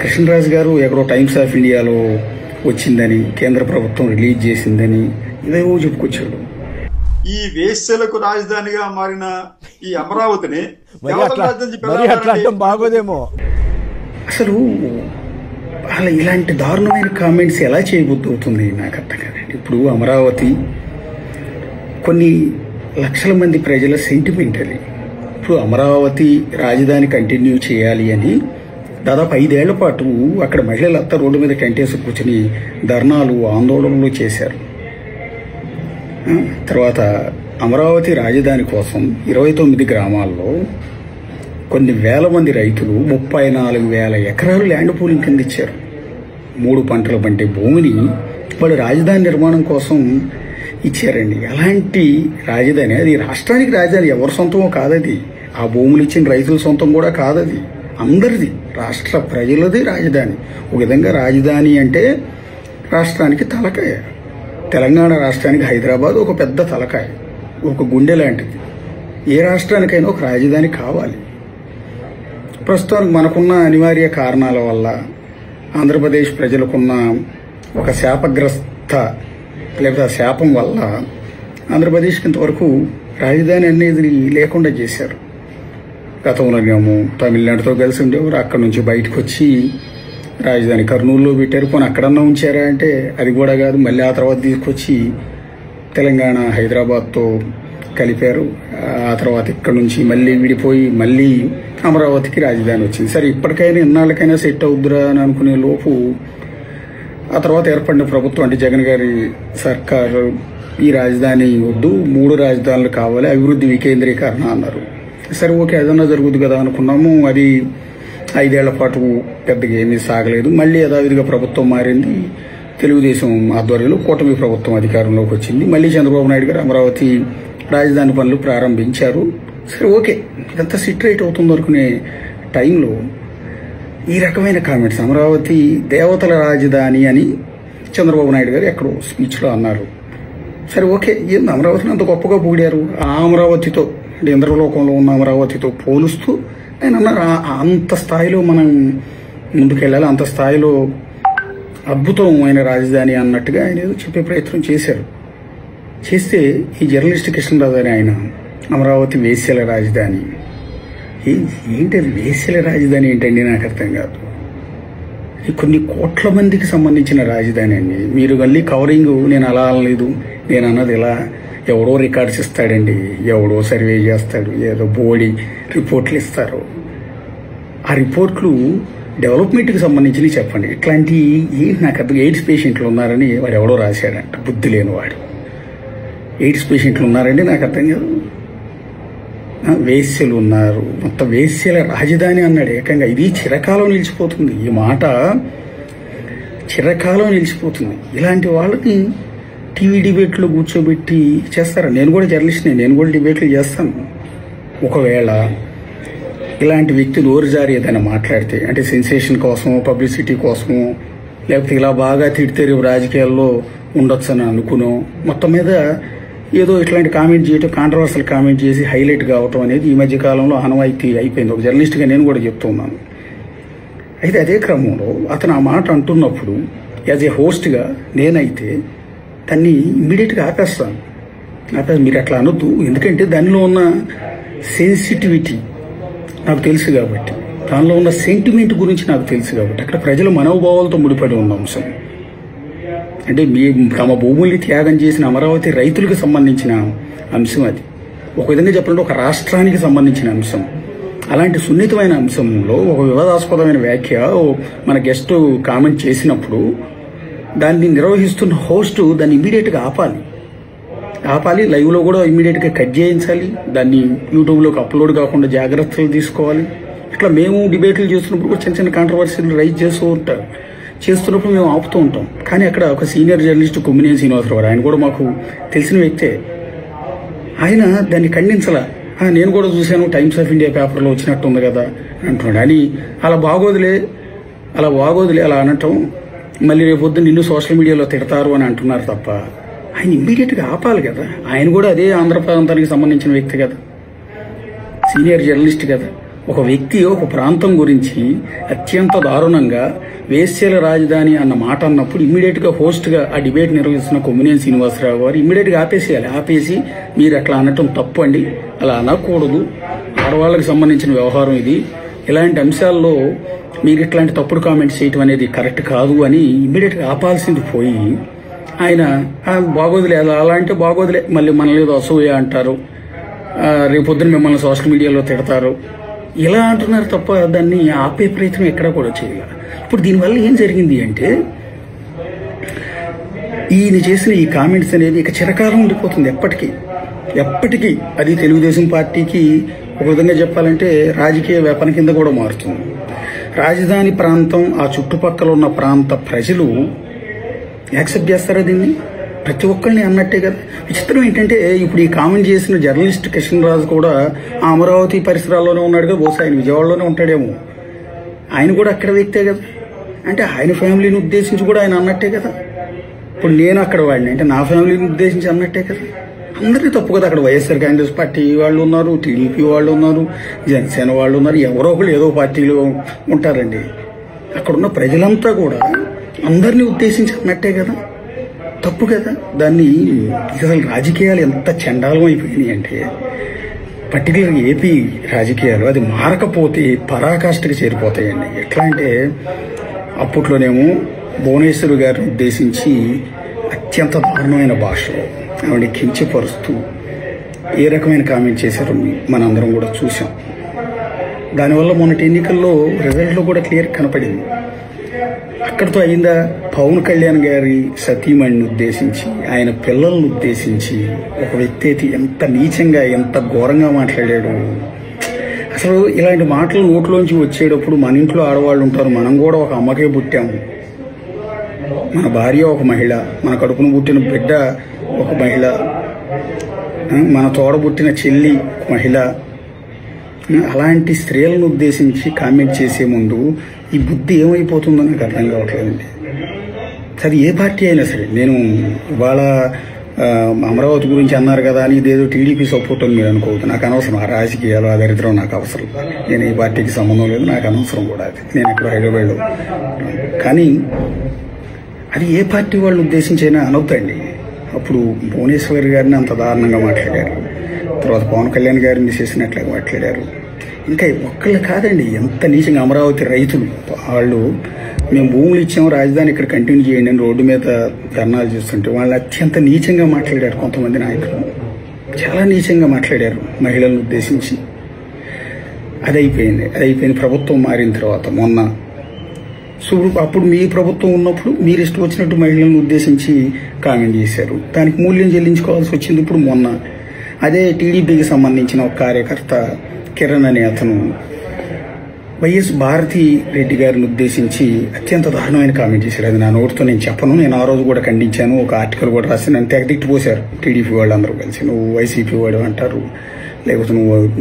కృష్ణరాజు గారు ఎక్కడో times of ఇండియాలో వచ్చిందని, కేంద్ర ప్రభుత్వం రిలీజ్ చేసిందని ఇదేవో చెప్పుకొచ్చాడు. ఈ వేశ్యలకు రాజధానిగా మారిన ఈ అమరావతిని బాగోదేమో. అసలు అలా ఇలాంటి దారుణమైన కామెంట్స్ ఎలా చేయబుద్ధి అవుతుంది నాకు అర్థం కాదండి. ఇప్పుడు అమరావతి కొన్ని లక్షల మంది ప్రజల సెంటిమెంట్ అది. ఇప్పుడు అమరావతి రాజధాని కంటిన్యూ చేయాలి అని దాదాపు 5 ఏళ్ల పాటు అక్కడ మహిళలంతా రోడ్డు మీద టెంటేసి కూర్చొని ధర్నాలు, ఆందోళనలు చేశారు. తర్వాత అమరావతి రాజధాని కోసం 29 గ్రామాల్లో కొన్ని వేల మంది రైతులు 34,000 ఎకరాలు ల్యాండ్ పూలింగ్ కింద ఇచ్చారు. 3 పంటల పంటే భూమిని వాళ్ళు రాజధాని నిర్మాణం కోసం ఇచ్చారండి. అలాంటి రాజధాని, అది రాష్ట్రానికి రాజధాని ఎవరి సొంతమో కాదది. ఆ భూములు ఇచ్చిన రైతుల సొంతం కూడా కాదది, అందరిది, రాష్ట్ర ప్రజలది రాజధాని. ఒక విధంగా రాజధాని అంటే రాష్ట్రానికి తలకాయ. తెలంగాణ రాష్ట్రానికి హైదరాబాద్ ఒక పెద్ద తలకాయ, ఒక గుండె లాంటిది. ఏ రాష్ట్రానికైనా ఒక రాజధాని కావాలి. ప్రస్తుతానికి మనకున్న అనివార్య కారణాల వల్ల, ఆంధ్రప్రదేశ్ ప్రజలకున్న ఒక శాపగ్రస్త లేకపోతే శాపం వల్ల ఆంధ్రప్రదేశ్కి ఇంతవరకు రాజధాని అనేది లేకుండా చేశారు. గతంలోనేమో తమిళనాడుతో కలిసి ఉండేవారు, అక్కడ నుంచి బయటకు వచ్చి రాజధాని కర్నూలులో పెట్టారు. పోనీ అక్కడన్నా ఉంచారా అంటే అది కూడా కాదు. మళ్ళీ ఆ తర్వాత తీసుకొచ్చి తెలంగాణ హైదరాబాద్తో కలిపారు. ఆ తర్వాత ఇక్కడ నుంచి మళ్ళీ విడిపోయి మళ్ళీ అమరావతికి రాజధాని వచ్చింది. సరే, ఇప్పటికైనా ఇన్నాళ్ళకైనా సెట్ అవుద్దురా అని అనుకునే లోపు ఆ తర్వాత ఏర్పడిన ప్రభుత్వం అంటే జగన్ గారి సర్కారు ఈ రాజధాని వద్దు, 3 రాజధానులు కావాలి, అభివృద్ధి వికేంద్రీకరణ అన్నారు. సరే, ఓకే, అదన్నా జరుగుద్ది కదా అనుకున్నాము. అది 5 ఏళ్ల పాటు పెద్దగా ఏమీ సాగలేదు. మళ్ళీ యథావిధిగా ప్రభుత్వం మారింది. తెలుగుదేశం ఆధ్వర్యంలో కూటమి ప్రభుత్వం అధికారంలోకి వచ్చింది. మళ్ళీ చంద్రబాబు నాయుడు గారు అమరావతి రాజధాని పనులు ప్రారంభించారు. సరే, ఓకే, ఇదంతా సిట్ రైట్ అవుతుంది అనుకునే టైంలో ఈ రకమైన కామెంట్స్, అమరావతి దేవతల రాజధాని అని చంద్రబాబు నాయుడు గారు ఎక్కడో స్పీచ్లో అన్నారు. సరే, ఓకే, ఏంది అమరావతిని అంత గొప్పగా పొగిడారు. ఆ అమరావతితో అంటే ఇంద్రలోకంలో ఉన్న అమరావతితో పోలుస్తూ ఆయన అన్నారు, అంత స్థాయిలో మనం ముందుకెళ్ళాలి, అంత స్థాయిలో అద్భుతమైన రాజధాని అన్నట్టుగా ఆయన ఏదో చెప్పే ప్రయత్నం చేశారు. చేస్తే ఈ జర్నలిస్ట్ కృష్ణరాజు అని ఆయన అమరావతి వేశ్యల రాజధాని, ఏంటి అది వేశ్యల రాజధాని ఏంటండి నాకు అర్థం కాదు. కొన్ని కోట్ల మందికి సంబంధించిన రాజధాని అండి. మీరు మళ్ళీ కవరింగ్ నేను అలా అనలేదు, నేను అన్నది ఇలా ఎవడో రికార్డ్స్ ఇస్తాడండి, ఎవడో సర్వే చేస్తాడు, ఏదో బోడి రిపోర్ట్లు ఇస్తారు. ఆ రిపోర్ట్లు డెవలప్మెంట్కి సంబంధించినవి చెప్పండి. ఇట్లాంటి నాకు అర్థం, ఎయిడ్స్ పేషెంట్లు ఉన్నారని వాడు ఎవడో రాశాడంట, బుద్ధి లేనివాడు. ఎయిడ్స్ పేషెంట్లు ఉన్నారండి నాకు అర్థం కాదు. వేశ్యలు ఉన్నారు, మొత్తం వేశ్యల రాజధాని అన్నాడు ఏకంగా. ఇది చిరకాలం నిలిచిపోతుంది, ఈ మాట చిరకాలం నిలిచిపోతుంది. ఇలాంటి వాళ్ళకి టీవీ డిబేట్లో కూర్చోబెట్టి చేస్తారా? నేను కూడా జర్నలిస్ట్నే, నేను కూడా డిబేట్లు చేస్తాను. ఒకవేళ ఇలాంటి వ్యక్తి నోరు జారి ఏదైనా మాట్లాడితే, అంటే సెన్సేషన్ కోసమో పబ్లిసిటీ కోసమో, లేకపోతే ఇలా బాగా తిడితే రేపు రాజకీయాల్లో ఉండొచ్చు అని అనుకునో, మొత్తం మీద ఏదో ఇట్లాంటి కామెంట్ చేయటం, కాంట్రవర్సల్ కామెంట్ చేసి హైలైట్ కావటం అనేది ఈ మధ్య కాలంలో ఆనవాయితీ అయిపోయింది. ఒక జర్నలిస్ట్గా నేను కూడా చెప్తున్నాను. అయితే అదే క్రమంలో అతను ఆ మాట అంటున్నప్పుడు యాజ్ ఏ హోస్ట్గా నేనైతే దాన్ని ఇమ్మీడియట్గా ఆపేస్తాను. మీరు అట్లా అనొద్దు, ఎందుకంటే దానిలో ఉన్న సెన్సిటివిటీ నాకు తెలుసు కాబట్టి, దానిలో ఉన్న సెంటిమెంట్ గురించి నాకు తెలుసు కాబట్టి, అక్కడ ప్రజల మనోభావాలతో ముడిపడి ఉన్న అంశం. అంటే తమ భూముల్ని త్యాగం చేసిన అమరావతి రైతులకు సంబంధించిన అంశం అది. ఒక విధంగా చెప్పాలంటే ఒక రాష్ట్రానికి సంబంధించిన అంశం. అలాంటి సున్నితమైన అంశంలో ఒక వివాదాస్పదమైన వ్యాఖ్య మన గెస్ట్ కామెంట్ చేసినప్పుడు దాన్ని నిర్వహిస్తున్న హోస్ట్ దాన్ని ఇమ్మీడియట్గా ఆపాలి. లైవ్లో కూడా ఇమ్మీడియట్గా కట్ చేయించాలి. దాన్ని యూట్యూబ్లోకి అప్లోడ్ కాకుండా జాగ్రత్తలు తీసుకోవాలి. ఇట్లా మేము డిబేట్లు చేస్తున్నప్పుడు కూడా చిన్న చిన్న కాంట్రవర్సీలు రైజ్ చేస్తున్నప్పుడు మేము ఆపుతూ ఉంటాం. కానీ అక్కడ ఒక సీనియర్ జర్నలిస్ట్ కొమ్మినేని శ్రీనివాసరావు, ఆయన కూడా మాకు తెలిసిన వ్యక్తే, ఆయన దాన్ని ఖండించలా. నేను కూడా చూశాను, టైమ్స్ ఆఫ్ ఇండియా పేపర్లో వచ్చినట్టుంది కదా అంటున్నాడు. అని అలా బాగోదులే అలా అనటం, మళ్ళీ రేపొద్దు నిన్ను సోషల్ మీడియాలో తిడతారు అని అంటున్నారు తప్ప ఆయన ఇమ్మీడియట్గా ఆపాలి కదా. ఆయన కూడా అదే ఆంధ్ర ప్రాంతానికి సంబంధించిన వ్యక్తి కదా, సీనియర్ జర్నలిస్ట్ కదా. ఒక వ్యక్తి ఒక ప్రాంతం గురించి అత్యంత దారుణంగా వేశ్యల రాజధాని అన్న మాట అన్నప్పుడు ఇమ్మీడియట్ గా హోస్ట్ గా ఆ డిబేట్ నిర్వహిస్తున్న కొమ్మినేని శ్రీనివాసరావు గారు ఇమ్మీడియట్ గా ఆపేసేయాలి. ఆపేసి మీరు అట్లా అనటం తప్పు అండి, అలా అనకూడదు, ఆడవాళ్ళకి సంబంధించిన వ్యవహారం ఇది, ఇలాంటి అంశాల్లో మీరు ఇట్లాంటి తప్పుడు కామెంట్స్ చేయటం అనేది కరెక్ట్ కాదు అని ఇమ్మీడియట్ గా ఆపాల్సింది పోయి ఆయన బాగోదులే, అలా అంటే బాగోదులే, మళ్ళీ మనల్ని ఏదో అసూయ అంటారు, రేపొద్దున మిమ్మల్ని సోషల్ మీడియాలో తిడతారు, ఇలా అంటున్నారు తప్ప దాన్ని ఆపే ప్రయత్నం ఎక్కడా కూడా చేయాలి. ఇప్పుడు దీనివల్ల ఏం జరిగింది అంటే ఈయన చేసిన ఈ కామెంట్స్ అనేది ఇక చిరకాలం ఉండిపోతుంది, ఎప్పటికీ అది తెలుగుదేశం పార్టీకి ఒక విధంగా చెప్పాలంటే రాజకీయ వేపన కింద కూడా మారుతుంది. రాజధాని ప్రాంతం ఆ చుట్టుపక్కల ఉన్న ప్రాంత ప్రజలు యాక్సెప్ట్ చేస్తారా దీన్ని? ప్రతి ఒక్కరిని అన్నట్టే కదా. విచిత్రం ఏంటంటే ఇప్పుడు ఈ కామెంట్ చేసిన జర్నలిస్ట్ కృష్ణరాజు కూడా ఆ అమరావతి పరిసరాల్లోనే ఉన్నాడు కదా, బహుశా ఆయన విజయవాడలోనే ఉంటాడేమో, ఆయన కూడా అక్కడ వ్యక్తే కదా, అంటే ఆయన ఫ్యామిలీని ఉద్దేశించి కూడా ఆయన అన్నట్టే కదా. ఇప్పుడు నేను అక్కడ వాడిని అంటే నా ఫ్యామిలీని ఉద్దేశించి అన్నట్టే కదా. అందరికీ తప్పు కదా. అక్కడ వైఎస్ఆర్ కాంగ్రెస్ పార్టీ వాళ్ళు ఉన్నారు, టీడీపీ వాళ్ళు ఉన్నారు, జనసేన వాళ్ళు ఉన్నారు, ఎవరో ఒకళ్ళు ఏదో పార్టీలో ఉంటారండి. అక్కడున్న ప్రజలంతా కూడా అందరినీ ఉద్దేశించి అన్నట్టే కదా, తప్పు కదా. దాన్ని అసలు రాజకీయాలు ఎంత చండాలం అయిపోయినాయి అంటే పర్టికులర్గా ఏపీ రాజకీయాలు అది మారకపోతే పరాకాష్ఠకి చేరిపోతాయండి. ఎట్లా అంటే అప్పట్లోనేమో భువనేశ్వర్ గారిని ఉద్దేశించి అత్యంత దారుణమైన భాషలో ఆవిడ కించపరుస్తూ ఏ రకమైన కామెంట్ చేశారో మనందరం కూడా చూసాం. దానివల్ల మొన్నటి ఎన్నికల్లో రిజల్ట్లో కూడా క్లియర్ కనపడింది. అక్కడితో అయిందా? పవన్ కళ్యాణ్ గారి సతీమణిని ఉద్దేశించి ఆయన పిల్లలను ఉద్దేశించి ఒక వ్యక్తి అయితే ఎంత నీచంగా ఎంత ఘోరంగా మాట్లాడాడు. అసలు ఇలాంటి మాటలు నోట్లోంచి వచ్చేటప్పుడు మన ఇంట్లో ఆడవాళ్ళు ఉంటారు, మనం కూడా ఒక అమ్మకే పుట్టాము, మన భార్య ఒక మహిళ, మన కడుపును పుట్టిన బిడ్డ ఒక మహిళ, మన తోడబుట్టిన చెల్లి మహిళ, అలాంటి స్త్రీలను ఉద్దేశించి కామెంట్ చేసే ముందు ఈ బుద్ధి ఏమైపోతుందో నాకు అర్థం కావట్లేదండి. అది ఏ పార్టీ అయినా సరే. నేను ఇవాళ అమరావతి గురించి అన్నారు కదా అని ఇదేదో టీడీపీ సపోర్ట్ అని మీరు అనుకోవద్దు. నాకు అనవసరం ఆ రాజకీయాలు, ఆ దరిద్రం నాకు అవసరం. నేను ఈ పార్టీకి సంబంధం లేదు, నాకు అనవసరం కూడా అది. నేను ఇక్కడ హైదరాబాద్లో కానీ అది ఏ పార్టీ వాళ్ళు ఉద్దేశించైనా అనవుతండి. అప్పుడు భువనేశ్వర్ గారిని అంత దారుణంగా మాట్లాడారు, తర్వాత పవన్ కళ్యాణ్ గారిని చేసినట్లుగా మాట్లాడారు. ఇంకా ఒక్కళ్ళు కాదండి, ఎంత నీచంగా అమరావతి రైతులు వాళ్ళు మేము భూములు ఇచ్చాము, రాజధాని ఇక్కడ కంటిన్యూ చేయండి అని రోడ్డు మీద ధర్నాలు చేస్తుంటే వాళ్ళు అత్యంత నీచంగా మాట్లాడారు. కొంతమంది నాయకులు చాలా నీచంగా మాట్లాడారు మహిళలను ఉద్దేశించి. అది అయిపోయింది. ప్రభుత్వం మారిన తర్వాత మొన్న అప్పుడు మీ ప్రభుత్వం ఉన్నప్పుడు మీరు ఇష్టం వచ్చినట్టు మహిళలను ఉద్దేశించి కామెంట్ చేశారు, దానికి మూల్యం చెల్లించుకోవాల్సి వచ్చింది. ఇప్పుడు మొన్న అదే టీడీపీకి సంబంధించిన ఒక కార్యకర్త కిరణ్ అనే అతను వైఎస్ భారతి రెడ్డి గారిని ఉద్దేశించి అత్యంత దారుణమైన కామెంట్ చేశారు. అది నా నోటితో నేను చెప్పను, నేను ఆ రోజు కూడా ఖండించాను, ఒక ఆర్టికల్ కూడా రాసి నన్ను తెగదిట్టిపోశారు టీడీపీ వాళ్ళు అందరూ కలిసి. నువ్వు వైసీపీ వాడు అంటారు, లేకపోతే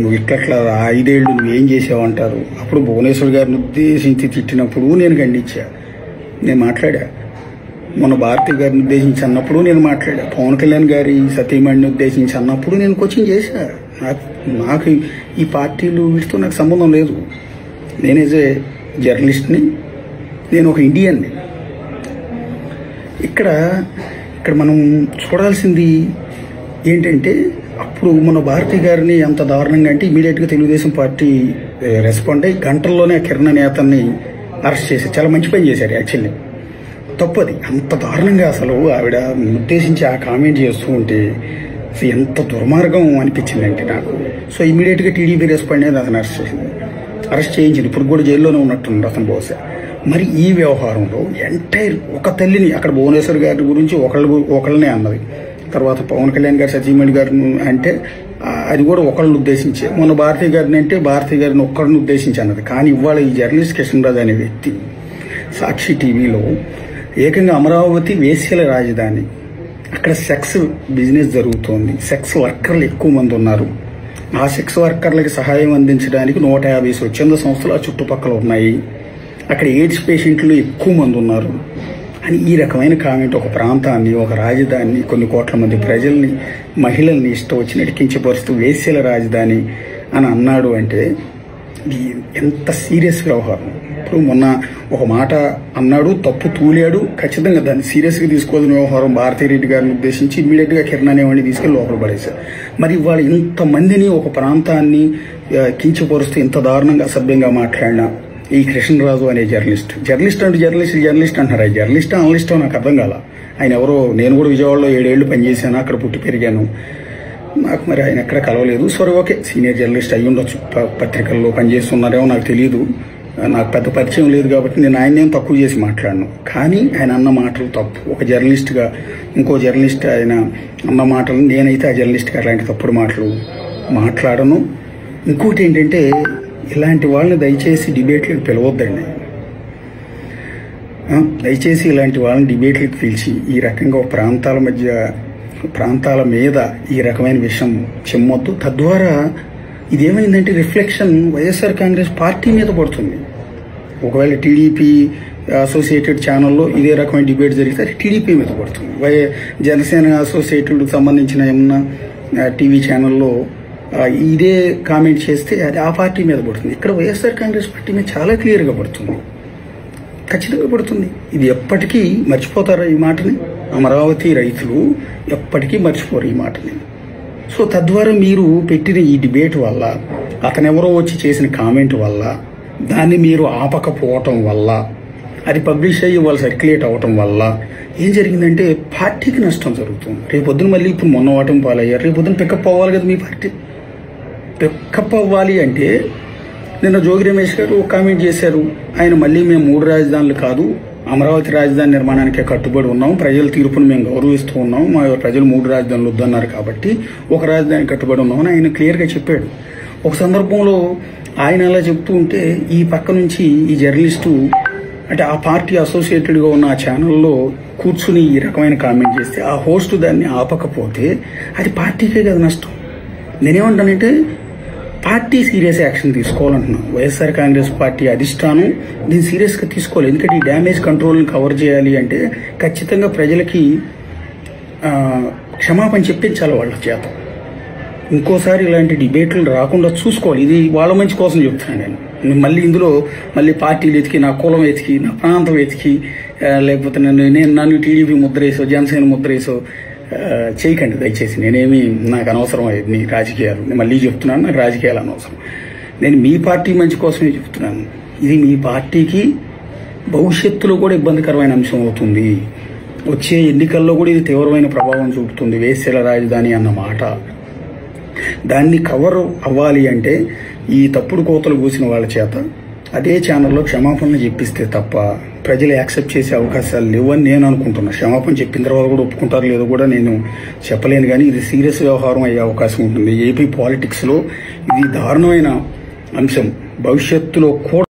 నువ్వు ఇట్లా 5 ఏళ్ళు నువ్వేం చేసావు అంటారు. అప్పుడు భువనేశ్వర్ గారిని ఉద్దేశించి తిట్టినప్పుడు నేను ఖండించా, నేను మాట్లాడా. మొన్న భారతి గారిని ఉద్దేశించి అన్నప్పుడు నేను మాట్లాడా. పవన్ కళ్యాణ్ గారి సతీమణిని ఉద్దేశించి అన్నప్పుడు నేను కోచింగ్ చేశా. నాకు ఈ పార్టీలు వీటితో నాకు సంబంధం లేదు. నేను యాజ్ ఏ జర్నలిస్ట్ని, నేను ఒక ఇండియన్ని. ఇక్కడ మనం చూడాల్సింది ఏంటంటే అప్పుడు మన భారతి గారిని అంత దారుణంగా అంటే ఇమీడియట్గా తెలుగుదేశం పార్టీ రెస్పాండ్ అయ్యి గంటల్లోనే కిరణ్ అనే అతన్ని అరెస్ట్ చేశారు. చాలా మంచి పని చేశారు యాక్చువల్లీ. తప్పది అంత దారుణంగా అసలు ఆవిడ ఉద్దేశించి ఆ కామెంట్ చేస్తూ ఉంటే ఎంత దుర్మార్గం అనిపించిందంటే నాకు. సో ఇమీడియట్గా టీడీపీ రెస్పాండ్ అయ్యి అతను అరెస్ట్ చేయించింది. ఇప్పుడు కూడా జైల్లోనే ఉన్నట్టున్నారు అతను బహుశా. మరి ఈ వ్యవహారంలో ఎంటైర్ ఒక తల్లిని అక్కడ భువనేశ్వర్ గారి గురించి ఒకళ్ళనే అన్నది, తర్వాత పవన్ కళ్యాణ్ గారి సతీమణి గారిని అంటే అది కూడా ఒకళ్ళని ఉద్దేశించే, మొన్న భారతి గారిని అంటే భారతి గారిని ఒక్కరిని ఉద్దేశించి అన్నది. కానీ ఇవాళ ఈ జర్నలిస్ట్ కృష్ణరాజు అనే వ్యక్తి సాక్షి టీవీలో ఏకంగా అమరావతి వేశ్యల రాజధాని, అక్కడ సెక్స్ బిజినెస్ జరుగుతోంది, సెక్స్ వర్కర్లు ఎక్కువ మంది ఉన్నారు, ఆ సెక్స్ వర్కర్లకి సహాయం అందించడానికి 150 స్వచ్ఛంద సంస్థలు ఆ చుట్టుపక్కల ఉన్నాయి, అక్కడ ఎయిడ్స్ పేషెంట్లు ఎక్కువ మంది ఉన్నారు అని ఈ రకమైన కామెంట్ ఒక ప్రాంతాన్ని, ఒక రాజధానిని, కొన్ని కోట్ల మంది ప్రజల్ని, మహిళల్ని ఇష్టం వచ్చినట్టు కించపరుస్తూ వేశ్యల రాజధాని అని అన్నాడు అంటే ఇది ఎంత సీరియస్ వ్యవహారం. ఇప్పుడు మొన్న ఒక మాట అన్నాడు, తప్పు తూలాడు, ఖచ్చితంగా దాన్ని సీరియస్గా తీసుకోవాల్సిన వ్యవహారం. భారతీరెడ్డి గారిని ఉద్దేశించి ఇమ్మీడియట్గా కిరణ్ అనేవాడిని తీసుకెళ్లి లోపల పడేశారు. మరి ఇవాళ ఇంతమందిని ఒక ప్రాంతాన్ని కించపరుస్తూ ఇంత దారుణంగా అసభ్యంగా మాట్లాడిన ఈ కృష్ణరాజు అనే జర్నలిస్ట్ అంటున్నారు. ఆ జర్నలిస్టా అనలిస్టో నాకు అర్థం కాల. ఆయన ఎవరో, నేను కూడా విజయవాడలో 7 ఏళ్లు పనిచేశాను, అక్కడ పుట్టి పెరిగాను. నాకు మరి ఆయన ఎక్కడ కలవలేదు. సరే, ఓకే, సీనియర్ జర్నలిస్ట్ అయ్యి ఉండొచ్చు, పత్రికల్లో పనిచేస్తున్నారేమో నాకు తెలియదు, నాకు పెద్ద పరిచయం లేదు కాబట్టి నేను ఆయనేం తక్కువ చేసి మాట్లాడను. కానీ ఆయన అన్న మాటలు తప్పు. ఒక జర్నలిస్ట్గా ఇంకో జర్నలిస్ట్ ఆయన అన్న మాటలు, నేనైతే ఆ జర్నలిస్ట్గా అలాంటి తప్పుడు మాటలు మాట్లాడను. ఇంకోటి ఏంటంటే, ఇలాంటి వాళ్ళని దయచేసి డిబేట్లకు పిలవద్దండి. దయచేసి ఇలాంటి వాళ్ళని డిబేట్లకు పిలిచి ఈ రకంగా ప్రాంతాల మీద ఈ రకమైన విషయం చెమ్మొద్దు. తద్వారా ఇదేమైందంటే రిఫ్లెక్షన్ వైఎస్ఆర్ కాంగ్రెస్ పార్టీ మీద పడుతుంది. ఒకవేళ టీడీపీ అసోసియేటెడ్ ఛానల్లో ఇదే రకమైన డిబేట్ జరిగితే అది టీడీపీ మీద పడుతుంది. జనసేన అసోసియేటెడ్ సంబంధించిన ఏమన్నా టీవీ ఛానల్లో ఇదే కామెంట్ చేస్తే అది ఆ పార్టీ మీద పడుతుంది. ఇక్కడ వైఎస్ఆర్ కాంగ్రెస్ పార్టీ మీద చాలా క్లియర్గా పడుతుంది, ఖచ్చితంగా పడుతుంది. ఇది ఎప్పటికీ మర్చిపోతారా ఈ మాటని? అమరావతి రైతులు ఎప్పటికీ మర్చిపోరు ఈ మాటని. సో తద్వారా మీరు పెట్టిన ఈ డిబేట్ వల్ల, అతనెవరో వచ్చి చేసిన కామెంట్ వల్ల, దాన్ని మీరు ఆపకపోవటం వల్ల, అది పబ్లిష్ అయ్యి వాళ్ళు సర్క్యులేట్ అవటం వల్ల ఏం జరిగిందంటే పార్టీకి నష్టం జరుగుతుంది. రేపొద్దున మళ్ళీ ఇప్పుడు మొన్న ఓటమి పాలయ్యారు, రేపొద్దున పికప్ అవ్వాలి కదా. మీ పార్టీ పికప్ అవ్వాలి అంటే నిన్న జోగి రమేష్ గారు కామెంట్ చేశారు, ఆయన మళ్ళీ మేము 3 రాజధానులు కాదు, అమరావతి రాజధాని నిర్మాణానికే కట్టుబడి ఉన్నాం, ప్రజల తీర్పును మేము గౌరవిస్తూ ఉన్నాం, మా ప్రజలు 3 రాజధానులు వద్దన్నారు కాబట్టి ఒక రాజధాని కట్టుబడి ఉన్నామని ఆయన క్లియర్గా చెప్పాడు. ఒక సందర్భంలో ఆయన అలా చెప్తూ ఉంటే ఈ పక్క నుంచి ఈ జర్నలిస్టు, అంటే ఆ పార్టీ అసోసియేటెడ్గా ఉన్న ఆ ఛానల్లో కూర్చుని ఈ రకమైన కామెంట్ చేస్తే ఆ హోస్ట్ దాన్ని ఆపకపోతే అది పార్టీకే కదా నష్టం. నేనేమంటానంటే పార్టీ సీరియస్ యాక్షన్ తీసుకోవాలంటున్నాను. వైఎస్ఆర్ కాంగ్రెస్ పార్టీ అధిష్టానం దీన్ని సీరియస్గా తీసుకోవాలి. ఎందుకంటే ఈ డ్యామేజ్ కంట్రోల్ని కవర్ చేయాలి అంటే ఖచ్చితంగా ప్రజలకి క్షమాపణ చెప్పించాలి వాళ్ళ చేత. ఇంకోసారి ఇలాంటి డిబేట్లు రాకుండా చూసుకోవాలి. ఇది వాళ్ళ మంచి కోసం చెప్తున్నాను నేను. మళ్ళీ ఇందులో పార్టీలు ఎతికి, నా కులం ఎతికి, నా ప్రాంతం ఎతికి, లేకపోతే నన్ను టీడీపీ ముద్రేసో జనసేన ముద్రేసో చేయకండి దయచేసి. నాకు అనవసరం నీ రాజకీయాలు. నేను మళ్ళీ చెప్తున్నాను, నాకు రాజకీయాలు అనవసరం. నేను మీ పార్టీ మంచి కోసమే చెప్తున్నాను. ఇది మీ పార్టీకి భవిష్యత్తులో కూడా ఇబ్బందికరమైన అంశం అవుతుంది. వచ్చే ఎన్నికల్లో కూడా ఇది తీవ్రమైన ప్రభావం చూపుతుంది. వేశ్యల రాజధాని అన్న మాట, దాన్ని కవర్ అవ్వాలి అంటే ఈ తప్పుడు కోతలు కూసిన వాళ్ళ చేత అదే ఛానల్లో క్షమాపణలు చెప్పిస్తే తప్ప ప్రజలు యాక్సెప్ట్ చేసే అవకాశాలు లేవని నేను అనుకుంటున్నా. క్షమాపణ చెప్పిన తర్వాత కూడా ఒప్పుకుంటారు లేదో కూడా నేను చెప్పలేను, కానీ ఇది సీరియస్ వ్యవహారం అయ్యే అవకాశం ఉంటుంది. ఏపీ పాలిటిక్స్లో ఇది దారుణమైన అంశం. భవిష్యత్తులో కూడా